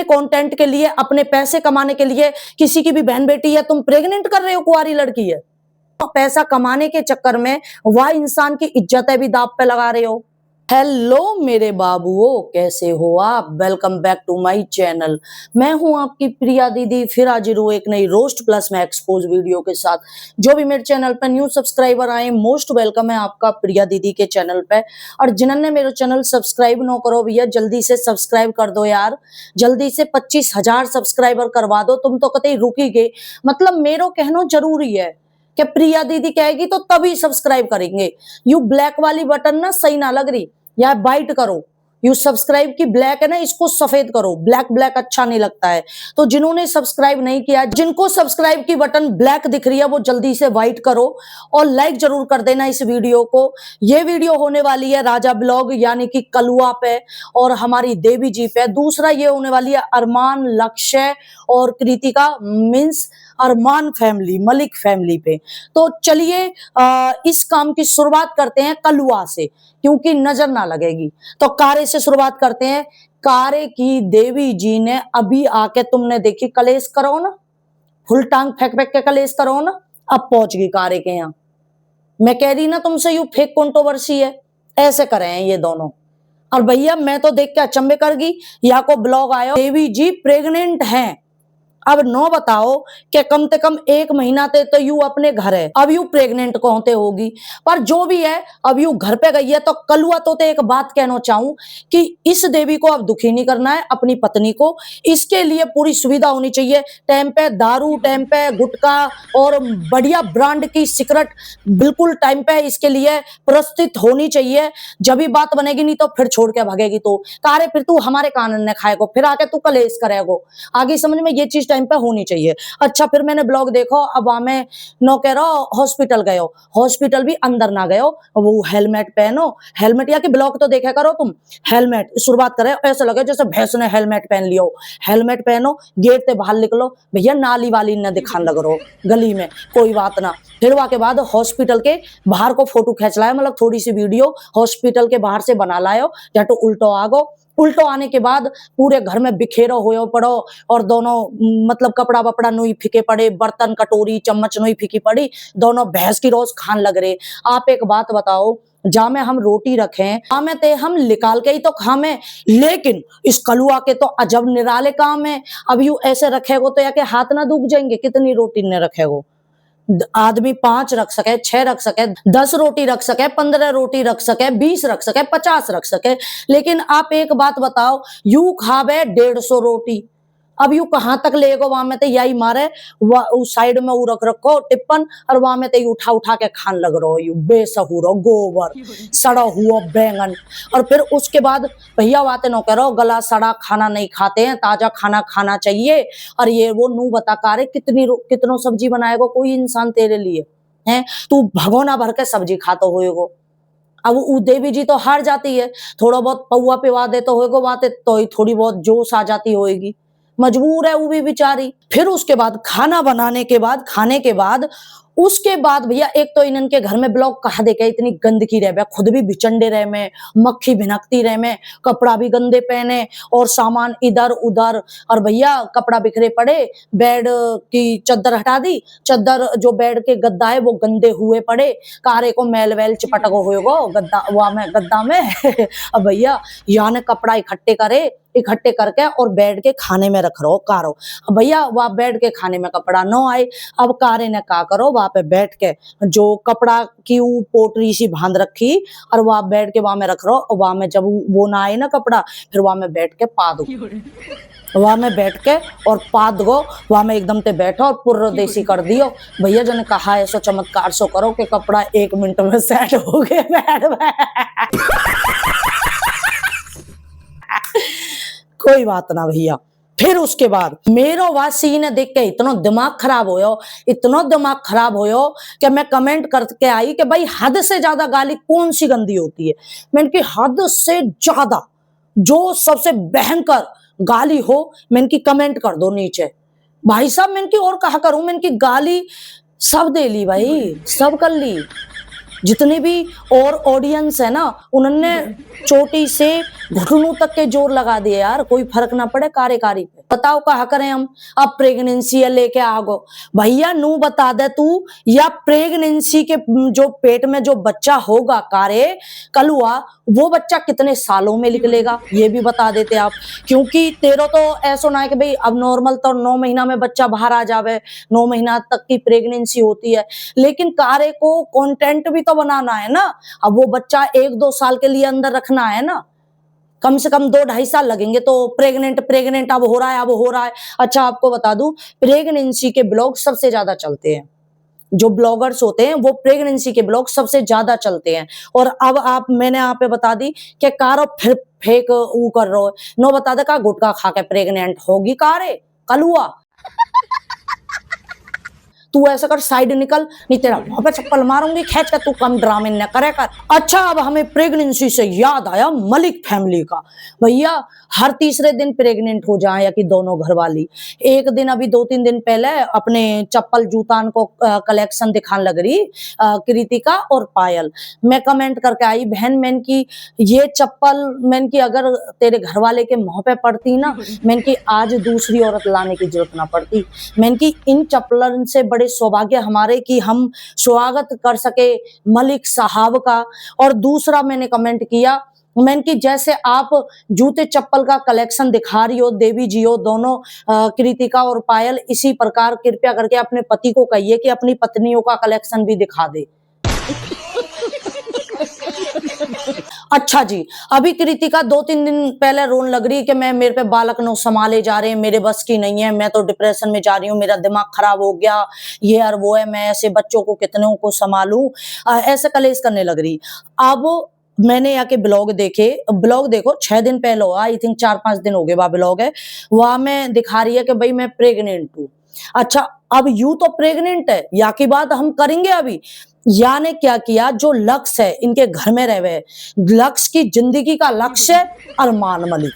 Content के लिए, अपने पैसे कमाने के लिए, किसी की भी बहन बेटी है, तुम प्रेग्नेंट कर रहे हो, कुंवारी लड़की है, तो पैसा कमाने के चक्कर में वह इंसान की इज्जत भी दांव पे लगा रहे हो। हेलो मेरे बाबुओ, कैसे हो आप? Welcome back to my channel. मैं हूं आपकी प्रिया दीदी, फिर हाजिर हूं एक नई रोस्ट प्लस में एक्सपोज वीडियो के साथ। जो भी मेरे चैनल पर न्यू सब्सक्राइबर आए, मोस्ट वेलकम है आपका प्रिया दीदी के चैनल पे। और जिन्होंने मेरे चैनल सब्सक्राइब न करो भैया, जल्दी से सब्सक्राइब कर दो यार, जल्दी से 25,000 सब्सक्राइबर करवा दो। तुम तो कतई रुकी गए, मतलब मेरो कहना जरूरी है कि प्रिया दीदी कहेगी तो तभी सब्सक्राइब करेंगे। यू ब्लैक वाली बटन ना सही ना लग रही, या बाइट करो। यू सब्सक्राइब की ब्लैक है ना, इसको सफेद करो। ब्लैक ब्लैक अच्छा नहीं लगता है। तो जिन्होंने सब्सक्राइब नहीं किया, जिनको सब्सक्राइब की बटन ब्लैक दिख रही है, वो जल्दी से व्हाइट करो और लाइक जरूर कर देना इस वीडियो को। ये वीडियो होने वाली है राजा ब्लॉग यानी कि कलुआ पे और हमारी देवी जी पे। दूसरा ये होने वाली है अरमान, लक्ष्य और कृतिका मीन्स अरमान फैमिली, मलिक फैमिली पे। तो चलिए इस काम की शुरुआत करते हैं कलुआ से, क्योंकि नजर ना लगेगी। तो कारे से शुरुआत करते हैं। कारे की देवी जी ने अभी आके, तुमने देखी कलेश करो ना, फुल टांग फेंक फेंक के कलेश करो ना, अब पहुंच गई कारे के यहाँ। मैं कह रही ना तुमसे, यू फेक कंट्रोवर्सी है, ऐसे करे हैं ये दोनों। और भैया मैं तो देख के अचंभे कर गई, यहाँ को ब्लॉग आया देवी जी प्रेग्नेंट हैं। अब नो बताओ कि कम से कम 1 महीना ते तो यू अपने घर है, अब यू प्रेग्नेंट कहते होगी। पर जो भी है, अब यू घर पे गई है। तो कलुआ तो एक बात कहना चाहूं कि इस देवी को अब दुखी नहीं करना है, अपनी पत्नी को। इसके लिए पूरी सुविधा होनी चाहिए। टाइम पे दारू, टाइम पे गुटखा और बढ़िया ब्रांड की सिगरेट बिल्कुल टाइम पे इसके लिए प्रस्तुत होनी चाहिए। जब भी बात बनेगी, नहीं तो फिर छोड़ के भागेगी। तो कारे फिर तू हमारे कानन ने खाएगो, फिर आके तू कलेश करेगो। आगे समझ में ये चीज टाइम पे होनी चाहिए। अच्छा, फिर मैंने ब्लॉग देखो, अब हमें नो कह रहा हॉस्पिटल गए हो, हॉस्पिटल भी अंदर ना गए हो, वो हेलमेट पहनो। हेलमेट या कि ब्लॉग तो देखा करो तुम। हेलमेट शुरुआत करे, ऐसा लगे जैसे भैंस ने हेलमेट पहन लियो। हेलमेट पहनो, गेट से बाहर निकलो भैया, नाली वाली न दिखान लग रहो गली में, कोई बात ना। फिर वहां के बाद हॉस्पिटल के बाहर को फोटो खींच लाए, मतलब थोड़ी सी वीडियो हॉस्पिटल के बाहर से बना लायो। या तो उल्टो आगो, उल्टो आने के बाद पूरे घर में बिखेरो होयो पड़ो और दोनों मतलब कपड़ा वपड़ा नुई फीके पड़े, बर्तन कटोरी चम्मच नुई फीकी पड़ी, दोनों भैंस की रोज खान लग रहे। आप एक बात बताओ, जा में हम रोटी रखें, काम ते हम निकाल के ही तो खामे, लेकिन इस कलुआ के तो अजब निराले काम है। अब यू ऐसे रखेगो तो या के हाथ ना दुख जाएंगे, कितनी रोटी ने रखेगो। आदमी 5 रख सके, 6 रख सके, 10 रोटी रख सके, 15 रोटी रख सके, 20 रख सके, 50 रख सके। लेकिन आप एक बात बताओ, यू खावे 150 रोटी, अब यू कहां तक लेगो? वहां में तो यही मारे उस साइड में ऊ रख रखो टिप्पन, और वहां में तो उठा उठा के खान लग रहो। यू बेसहुरो गोबर, सड़ा हुआ बैंगन। और फिर उसके बाद भैया बातें न करो, गला सड़ा खाना नहीं खाते हैं, ताजा खाना खाना चाहिए। और ये वो नू बता कारे कितनो सब्जी बनाएगो कोई इंसान तेरे लिए है? तू भगोना भर के सब्जी खाता होएगो। अब वो देवी जी तो हार जाती है, थोड़ा बहुत पौवा पिवा दे तो होएगो बातें, तो ही थोड़ी बहुत जोश आ जाती होएगी, मजबूर है वो भी बेचारी। फिर उसके बाद खाना बनाने के बाद, खाने के बाद, उसके बाद भैया एक तो इनके घर में ब्लॉग कहा देखे इतनी गंदगी रह, खुद भी बिचंडे रहे में, मक्खी भिनकती रहे में, कपड़ा भी गंदे पहने और सामान इधर उधर। और भैया कपड़ा बिखरे पड़े, बेड की चद्दर हटा दी, चद्दर जो बेड के गद्दा है वो गंदे हुए पड़े, कारे को मैल वैल चिपटगो होएगो गद्दा वहां में, गद्दा में अब भैया यहाँ ने कपड़ा इकट्ठे करके और बेड के खाने में रख रहो कारो। अब भैया वहां बेड के खाने में कपड़ा न आए, अब कारे ने का करो, वहां पे बैठ के जो कपड़ा की पोटरी सी बांध रखी और वहां बैठ के वहां में रख रहो। वहां में जब वो ना आए ना कपड़ा, फिर वहां में बैठ के पा दो, वहां में बैठ के और पा दो, वहां में एकदम ते बैठो और पूरा देसी कर दियो। भैया जो ने कहा ऐसा चमत्कार सो करो कि कपड़ा 1 मिनट में सेट हो गए बेड में। कोई बात ना भैया। फिर उसके बाद मेरो वह सीन देख के इतना दिमाग खराब होयो, इतना दिमाग खराब होयो कि मैं कमेंट करके आई कि भाई हद से ज्यादा गाली कौन सी गंदी होती है। मैंने की हद से ज्यादा जो सबसे भयंकर गाली हो, मैंने की कमेंट कर दो नीचे। भाई साहब मैंने की और कहा करूं, मैंने की गाली सब दे ली भाई, सब कर ली। जितने भी और ऑडियंस है ना, उन्होंने चोटी से घुटनों तक के जोर लगा दिए यार, कोई फर्क ना पड़े कार्यकारी पे। बताओ कहा करें हम, अब प्रेगनेंसी है लेके आगो भैया, नू बता दे तू, या प्रेगनेंसी के जो पेट में जो बच्चा होगा कारे कलुआ, वो बच्चा कितने सालों में निकलेगा ये भी बता देते आप। क्योंकि तेरो तो ऐसा ना है कि भाई अब नॉर्मल तो 9 महीना में बच्चा बाहर आ जावे, 9 महीना तक की प्रेगनेंसी होती है, लेकिन कारे को कंटेंट भी तो बनाना है ना। अब वो बच्चा 1-2 साल के लिए अंदर रखना है ना, कम से कम 2-2.5 साल लगेंगे। तो प्रेग्नेंट अब हो रहा है, अब हो रहा है। अच्छा आपको बता दूं, प्रेगनेंसी के ब्लॉग सबसे ज्यादा चलते हैं, जो ब्लॉगर्स होते हैं वो प्रेगनेंसी के ब्लॉग सबसे ज्यादा चलते हैं। और अब आप, मैंने यहाँ पे बता दी कि कारो फिर फेक वो कर रहे हो, नो बता दे का गुटखा खा के प्रेग्नेंट होगी कारे कलुआ। तू ऐसा कर, साइड निकल, नहीं तेरा वहां पे चप्पल मारूंगी खींच कर, तू कम ड्रामे न करे कर। अच्छा अब हमें प्रेगनेंसी से याद आया मलिक फैमिली का। भैया हर तीसरे दिन प्रेग्नेंट हो जाए या कि दोनों घर वाली। एक दिन अभी 2-3 दिन पहले अपने चप्पल जूतान को कलेक्शन दिखाने लग रही कृतिका और पायल। मैं कमेंट करके आई, बहन मैंने की ये चप्पल, मैंने की अगर तेरे घर वाले के मुंह पे पड़ती ना, मैंने की आज दूसरी औरत लाने की जरूरत ना पड़ती। मैंने की इन चप्पलन से बड़े सौभाग्य हमारे कि हम स्वागत कर सके मलिक साहब का। और दूसरा मैंने कमेंट किया, मैंने कि जैसे आप जूते चप्पल का कलेक्शन दिखा रही हो देवी जी हो दोनों, कृतिका और पायल, इसी प्रकार कृपया करके अपने पति को कहिए कि अपनी पत्नियों का कलेक्शन भी दिखा दे। अच्छा जी, अभी कृतिका 2-3 दिन पहले रोन लग रही है कि मैं, मेरे पे बालक नो संभाले जा रहे हैं, मेरे बस की नहीं है, मैं तो डिप्रेशन में जा रही हूँ, मेरा दिमाग खराब हो गया, ये और वो है, मैं ऐसे बच्चों को कितनों को संभालूं, ऐसे कलेश करने लग रही। अब मैंने यहाँ के ब्लॉग देखे, ब्लॉग देखो 6 दिन पहले हुआ, आई थिंक 4-5 दिन हो गए वह ब्लॉग है, वहां में दिखा रही है कि भाई मैं प्रेग्नेंट हूँ। अच्छा अब यू तो प्रेग्नेंट है, या की बात हम करेंगे अभी। या ने क्या किया, जो लक्ष्य है इनके घर में रहे हुए, लक्ष्य की जिंदगी का लक्ष्य है अरमान मलिक।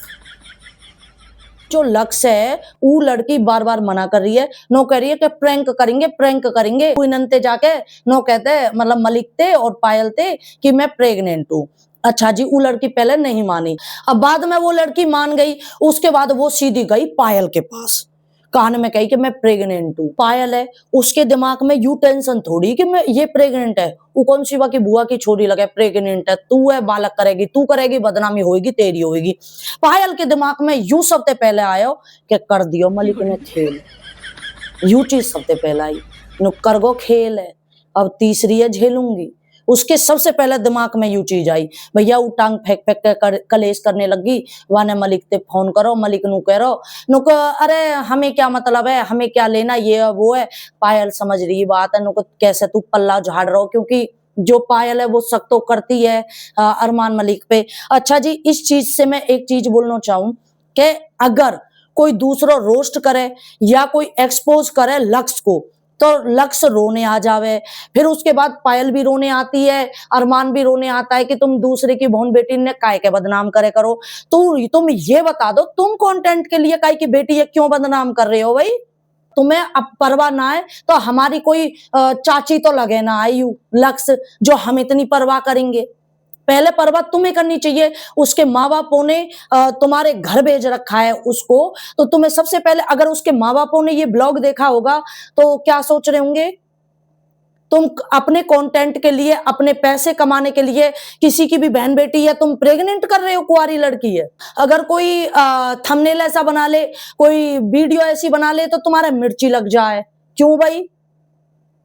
जो लक्ष्य है वो लड़की बार बार मना कर रही है, नो कह रही है कि प्रैंक करेंगे प्रैंक करेंगे। इनते जाके नो कहते मतलब मलिक थे और पायल थे कि मैं प्रेग्नेंट हूँ। अच्छा जी, वो लड़की पहले नहीं मानी, अब बाद में वो लड़की मान गई। उसके बाद वो सीधी गई पायल के पास, कान में कही कि मैं प्रेग्नेंट हूँ। पायल है, उसके दिमाग में यू टेंशन थोड़ी कि मैं ये प्रेग्नेंट है, वो कौन सी की बुआ की छोरी लगे प्रेग्नेंट है, तू है बालक करेगी, तू करेगी बदनामी होगी तेरी होगी। पायल के दिमाग में यू सबसे पहले आयो कि कर दियो मलिक ने खेल, यू चीज सबसे पहले आई, नुक्कर गो खेल है, अब तीसरी है झेलूंगी। उसके सबसे पहले दिमाग में यू चीज आई, भैया वो टांग फेंक फेंक के कलेश करने लगी। वाने मलिक ते फोन करो, मलिक नु करो नुक, अरे हमें क्या मतलब है, हमें क्या लेना, ये वो है। पायल समझ रही बात है, नुक कैसे तू पल्ला झाड़ रहा हो, क्योंकि जो पायल है वो शक तो करती है अरमान मलिक पे। अच्छा जी, इस चीज से मैं एक चीज बोलना चाहूं कि अगर कोई दूसरा रोस्ट करे या कोई एक्सपोज करे लक्ष्य को, तो लक्ष्य रोने आ जावे, फिर उसके बाद पायल भी रोने आती है, अरमान भी रोने आता है कि तुम दूसरे की बहन बेटी ने काय के बदनाम करे करो। तो तुम ये बता दो, तुम कंटेंट के लिए काय की बेटी है क्यों बदनाम कर रहे हो भाई? तुम्हें अब परवाह ना है तो हमारी कोई चाची तो लगे ना आयु लक्ष्य, जो हम इतनी परवाह करेंगे। पहले परवाह तुम्हें करनी चाहिए, उसके माँ बापों ने तुम्हारे घर भेज रखा है उसको, तो तुम्हें सबसे पहले, अगर उसके माँ बापों ने ये ब्लॉग देखा होगा तो क्या सोच रहे होंगे? तुम अपने कंटेंट के लिए, अपने पैसे कमाने के लिए किसी की भी बहन बेटी है तुम प्रेग्नेंट कर रहे हो, कुंवारी लड़की है। अगर कोई थंबनेल ऐसा बना ले, कोई वीडियो ऐसी बना ले तो तुम्हारा मिर्ची लग जाए, क्यों भाई?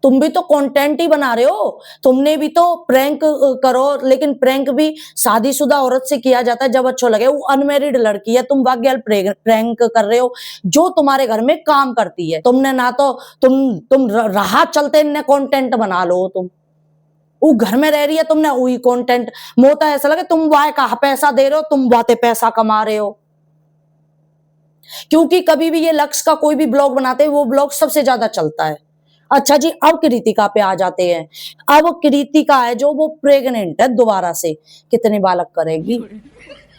तुम भी तो कंटेंट ही बना रहे हो, तुमने भी तो प्रैंक करो, लेकिन प्रैंक भी शादीशुदा औरत से किया जाता है जब अच्छा लगे। वो अनमैरिड लड़की है, तुम वाग्याल प्रैंक कर रहे हो जो तुम्हारे घर में काम करती है। तुमने ना तो तुम राह चलते न कंटेंट बना लो, तुम वो घर में रह रही है, तुमने वही कंटेंट, मोता ऐसा लगे तुम वाह का पैसा दे रहे हो, तुम बातें पैसा कमा रहे हो। क्योंकि कभी भी ये लक्ष्य का कोई भी ब्लॉग बनाते हैं, वो ब्लॉग सबसे ज्यादा चलता है। अच्छा जी, अब कृतिका पे आ जाते हैं। अब कृतिका है जो वो प्रेग्नेंट है दोबारा से, कितने बालक करेगी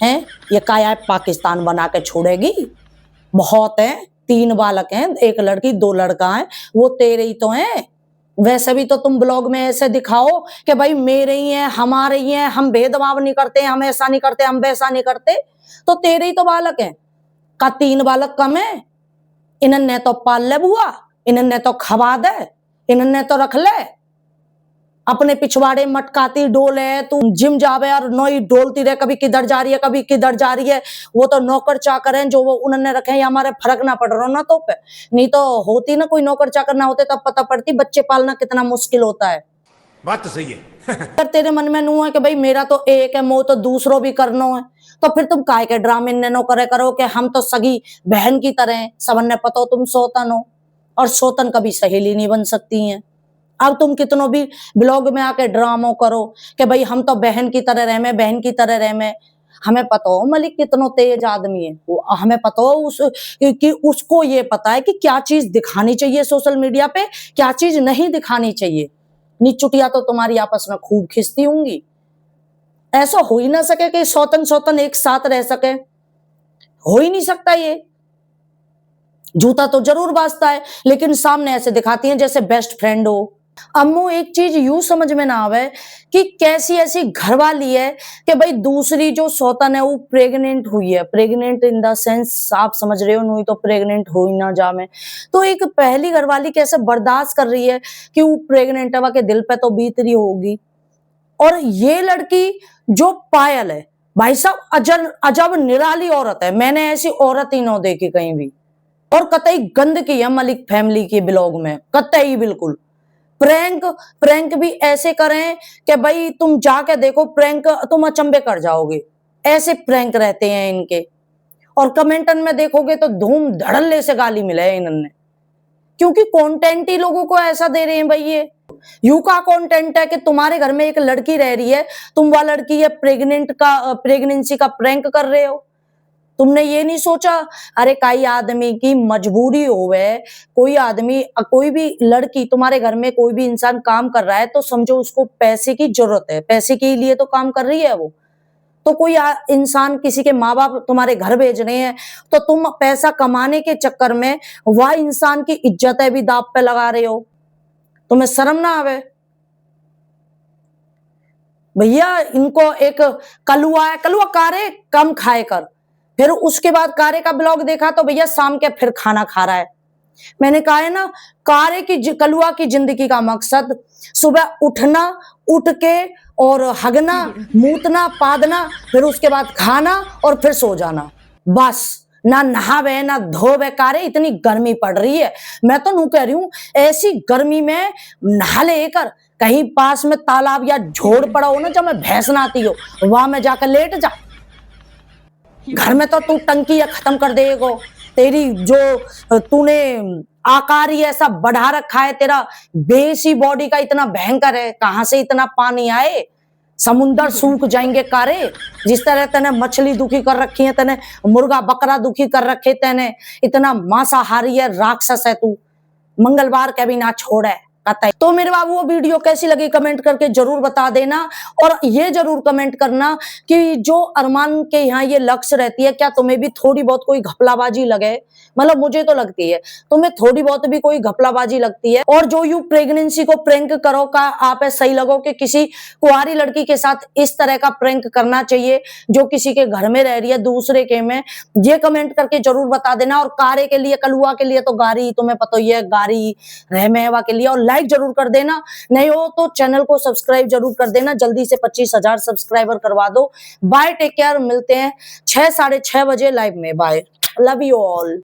हैं? ये काया पाकिस्तान बना के छोड़ेगी? बहुत है, 3 बालक हैं, 1 लड़की 2 लड़का है, वो तेरे ही तो हैं। वैसे भी तो तुम ब्लॉग में ऐसे दिखाओ कि भाई मेरे ही हैं, हमारे ही हैं, हम भेदभाव नहीं करते, हम ऐसा नहीं करते, हम वैसा नहीं करते। तो तेरे ही तो बालक हैं, का 3 बालक कम है? इन्होंने तो पाल ले बुआ, इन्होंने तो खवा दे, इन्होंने तो रख ले। अपने पिछवाड़े मटकाती डोले, तू जिम जावे और नोई डोलती रहे, कभी किधर जा रही है, कभी किधर जा रही है। वो तो नौकर चाकर हैं जो वो उन्होंने रखे हैं, हमारे फर्क ना पड़ रहा ना तो पे। नहीं तो होती ना, कोई नौकर चाकर ना होते तब पता पड़ती बच्चे पालना कितना मुश्किल होता है। बात तो सही है। अगर तेरे मन में नू है कि भाई मेरा तो एक है मोह, तो दूसरों भी करना है, तो फिर तुम काहे के ड्रामे नैनो करे करो कि हम तो सगी बहन की तरह हैं, सबने पता हो तुम सौतन हो, और सौतन कभी सहेली नहीं बन सकती हैं। अब तुम कितनों भी ब्लॉग में आके ड्रामो करो कि भाई हम तो बहन की तरह रह में, बहन की तरह रह में। हमें पता हो मलिक कितनों तेज आदमी है, वो हमें पता हो कि उसको ये पता है कि क्या चीज दिखानी चाहिए सोशल मीडिया पे, क्या चीज नहीं दिखानी चाहिए। नीचुटिया तो तुम्हारी आपस में खूब खिंचती होंगी। ऐसा हो ही ना सके कि सौतन सौतन एक साथ रह सके, हो ही नहीं सकता। ये जूता तो जरूर बाजता है, लेकिन सामने ऐसे दिखाती हैं जैसे बेस्ट फ्रेंड हो। अम्मू एक चीज यूं समझ में ना आवे कि कैसी ऐसी घरवाली है कि भाई दूसरी जो सौतन है वो प्रेग्नेंट हुई है, प्रेग्नेंट इन द सेंस आप समझ रहे हो, नहीं तो प्रेग्नेंट हो ही ना जामे। तो एक पहली घरवाली कैसे बर्दाश्त कर रही है कि वो प्रेग्नेंट है, के दिल पे तो बीत रही होगी। और ये लड़की जो पायल है, भाई साहब अजब निराली औरत है, मैंने ऐसी औरत ही ना देखी कहीं भी। और कतई गंद की है मलिक फैमिली के ब्लॉग में, कतई बिल्कुल। प्रैंक प्रैंक भी ऐसे करें कि भाई तुम जाके देखो, प्रैंक तुम अचंभे कर जाओगे, ऐसे प्रैंक रहते हैं इनके। और कमेंटन में देखोगे तो धूम धड़ल्ले से गाली मिले है इन्होंने, क्योंकि कंटेंट ही लोगों को ऐसा दे रहे हैं भाई। ये यू का कंटेंट है कि तुम्हारे घर में एक लड़की रह रही है, तुम वह लड़की है प्रेगनेंसी का प्रैंक कर रहे हो। तुमने ये नहीं सोचा, अरे कई आदमी की मजबूरी होवे, कोई आदमी कोई भी लड़की तुम्हारे घर में कोई भी इंसान काम कर रहा है तो समझो उसको पैसे की जरूरत है, पैसे के लिए तो काम कर रही है वो। तो कोई इंसान किसी के माँ बाप तुम्हारे घर भेज रहे हैं, तो तुम पैसा कमाने के चक्कर में वह इंसान की इज्जत भी दांव पे लगा रहे हो। तुम्हें शर्म ना आवे? भैया इनको एक कलुआ है, कलुआ कारे कम खाए कर। फिर उसके बाद कारे का ब्लॉग देखा तो भैया शाम के फिर खाना खा रहा है। मैंने कहा है ना, कलुआ की जिंदगी का मकसद सुबह उठना, उठ के और हगना, मूतना, पादना, फिर उसके बाद खाना और फिर सो जाना, बस। ना नहावे ना धोवे। कारे इतनी गर्मी पड़ रही है, मैं तो नू कह रही हूं ऐसी गर्मी में नहा लेकर कहीं पास में तालाब या झोड़ पड़ा हो ना, जब मैं भैंस नहाती हो वहां में जाकर लेट जा। घर में तो तू टंकी या खत्म कर देगा। तेरी जो तूने आकार ही ऐसा बढ़ा रखा है, तेरा बेस ही बॉडी का इतना भयंकर है, कहां से इतना पानी आए? समुंदर सूख जाएंगे कारे। जिस तरह तने मछली दुखी कर रखी है, तने मुर्गा बकरा दुखी कर रखे, तने इतना मांसाहारी है, राक्षस है तू, मंगलवार के भी ना छोड़े। तो मेरे बाबू वो वीडियो कैसी लगी कमेंट करके जरूर बता देना। और ये जरूर कमेंट करना कि जो अरमान के यहाँ ये लक्ष्य रहती है, क्या तुम्हें भी थोड़ी बहुत कोई घपलाबाजी लगे? मतलब मुझे तो लगती है, तुम्हें थोड़ी बहुत भी कोई घपलाबाजी लगती है? और जो यू प्रेगनेंसी को प्रैंक करो, का आप सही लगो कि किसी कुंवारी लड़की के साथ इस तरह का प्रैंक करना चाहिए जो किसी के घर में रह रही है दूसरे के में? ये कमेंट करके जरूर बता देना। और कारे के लिए, कलुआ के लिए तो गारी, तुम्हें पता ही है, गारी रहमेवा के लिए। और लाइक जरूर कर देना, नहीं हो तो चैनल को सब्सक्राइब जरूर कर देना। जल्दी से 25,000 सब्सक्राइबर करवा दो। बाय, टेक केयर, मिलते हैं 6 साढ़े 6 बजे लाइव में। Bye, love you all.